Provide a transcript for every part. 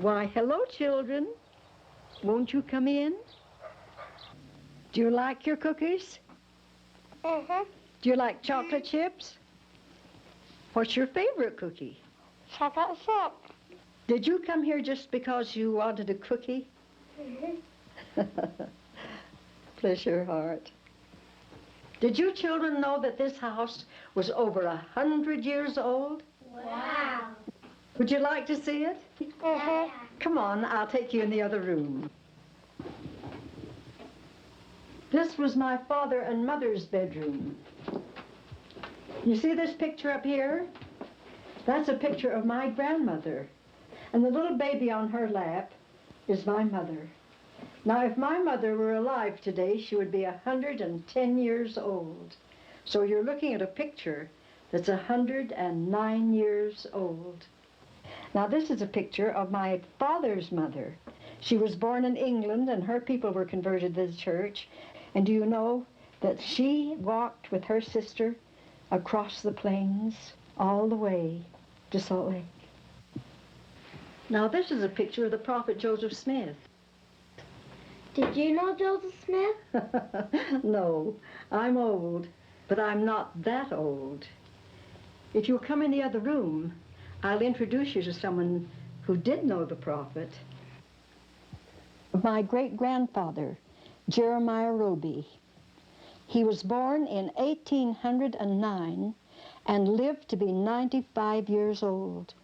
Why, hello, children. Won't you come in? Do you like your cookies? Mm-hmm. Do you like chocolate chips? What's your favorite cookie? Chocolate chip. Did you come here just because you wanted a cookie? Mm-hmm. Bless your heart. Did you children know that this house was over 100 years old? Wow. Would you like to see it? Mm-hmm. Come on, I'll take you in the other room. This was my father and mother's bedroom. You see this picture up here? That's a picture of my grandmother. And the little baby on her lap is my mother. Now, if my mother were alive today, she would be 110 years old. So you're looking at a picture that's 109 years old. Now, this is a picture of my father's mother. She was born in England, and her people were converted to the church. And do you know that she walked with her sister across the plains all the way to Salt Lake? Now, this is a picture of the prophet Joseph Smith. Did you know Joseph Smith? No, I'm old, but I'm not that old. If you'll come in the other room, I'll introduce you to someone who did know the prophet. My great-grandfather, Jeremiah Roby. He was born in 1809 and lived to be 95 years old.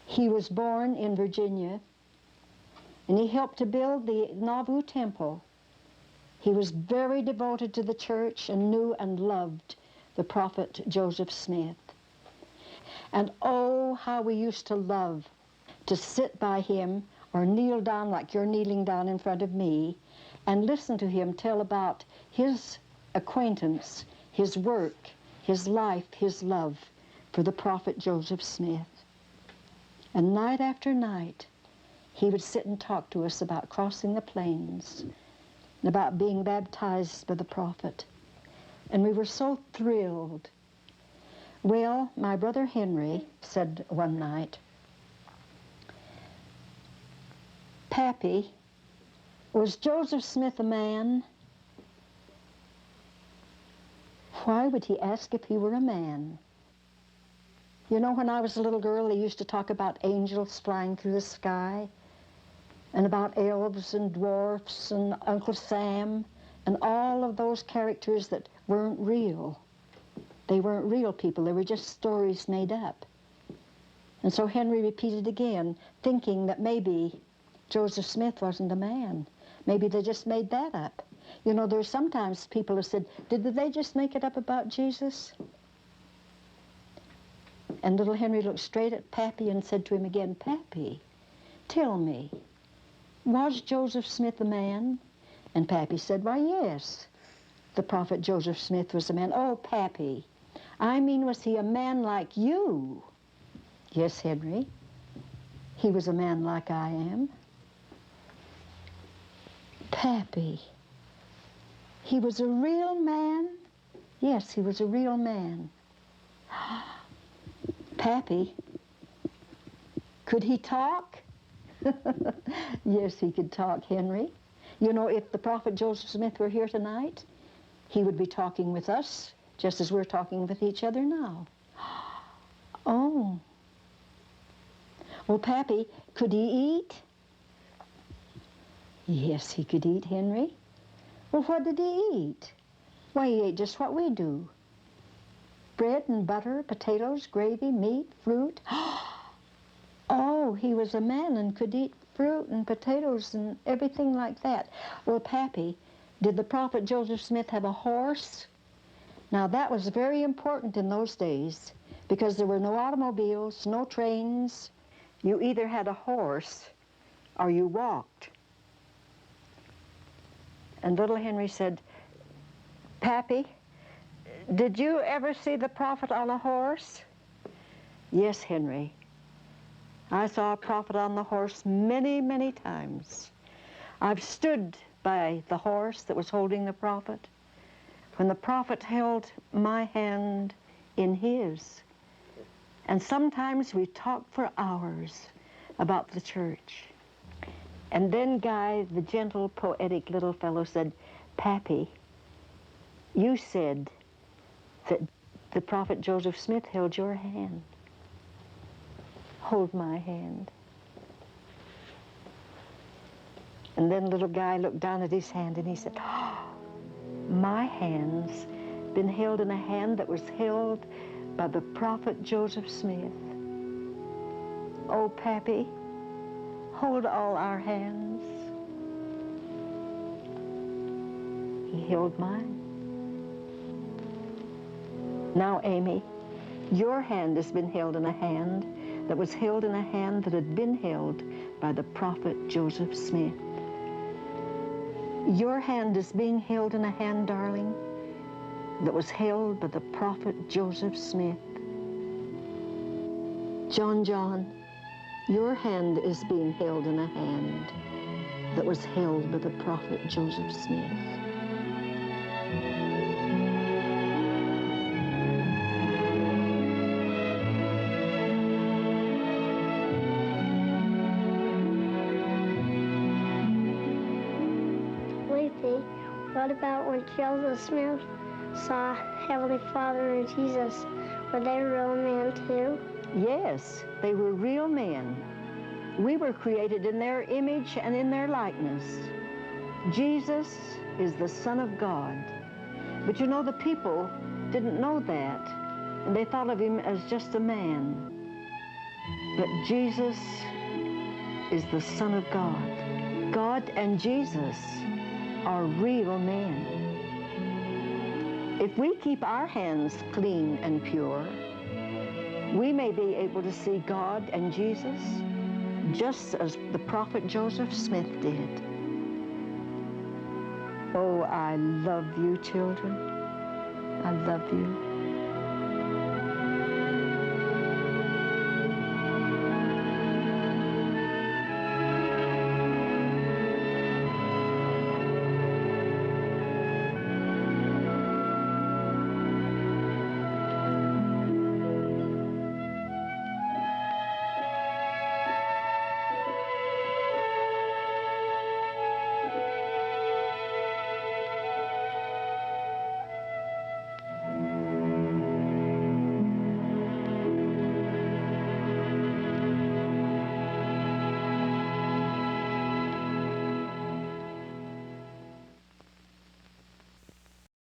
He was born in Virginia, and he helped to build the Nauvoo Temple. He was very devoted to the church and knew and loved the prophet Joseph Smith. And oh, how we used to love to sit by him or kneel down like you're kneeling down in front of me and listen to him tell about his acquaintance, his work, his life, his love for the prophet Joseph Smith. And night after night, he would sit and talk to us about crossing the plains and about being baptized by the prophet. And we were so thrilled. Well, my brother Henry said one night, "Pappy, was Joseph Smith a man?" Why would he ask if he were a man? You know, when I was a little girl, they used to talk about angels flying through the sky, and about elves and dwarfs and Uncle Sam, and all of those characters that weren't real. They weren't real people. They were just stories made up. And so Henry repeated again, thinking that maybe Joseph Smith wasn't a man. Maybe they just made that up. You know, there's sometimes people who said, did they just make it up about Jesus? And little Henry looked straight at Pappy and said to him again, "Pappy, tell me, was Joseph Smith a man?" And Pappy said, "Why, yes, the prophet Joseph Smith was a man." "Oh, Pappy, I mean, was he a man like you?" "Yes, Henry, he was a man like I am." "Pappy, he was a real man?" "Yes, he was a real man." "Pappy, could he talk?" "Yes, he could talk, Henry. You know, if the prophet Joseph Smith were here tonight, he would be talking with us just as we're talking with each other now." "Oh. Well, Pappy, could he eat?" "Yes, he could eat, Henry." "Well, what did he eat?" "Why, he ate just what we do." bread and butter, potatoes, gravy, meat, fruit. Oh, he was a man and could eat fruit and potatoes and everything like that. Well, Pappy, did the prophet Joseph Smith have a horse? Now, that was very important in those days because there were no automobiles, no trains. You either had a horse or you walked. And little Henry said, Pappy, did you ever see the prophet on a horse? Yes, Henry. I saw a prophet on the horse many, many times. I've stood by the horse that was holding the prophet. When the prophet held my hand in his. And sometimes we talked for hours about the church. And then Guy, the gentle, poetic little fellow, said, Pappy, you said that the prophet Joseph Smith held your hand. Hold my hand. And then little Guy looked down at his hand and he said, oh, my hand's been held in a hand that was held by the prophet Joseph Smith. Oh, Pappy, hold all our hands. He held mine. Now, Amy, your hand has been held in a hand that was held in a hand that had been held by the prophet Joseph Smith. Your hand is being held in a hand, darling, that was held by the prophet Joseph Smith. John, your hand is being held in a hand that was held by the prophet Joseph Smith. Lethe, what about when Joseph Smith saw Heavenly Father and Jesus? Were they real men too? Yes, they were real men. We were created in their image and in their likeness. Jesus is the Son of God. But you know, the people didn't know that, and they thought of him as just a man. But Jesus is the Son of God. God and Jesus are real men. If we keep our hands clean and pure, we may be able to see God and Jesus just as the prophet Joseph Smith did. Oh, I love you, children. I love you.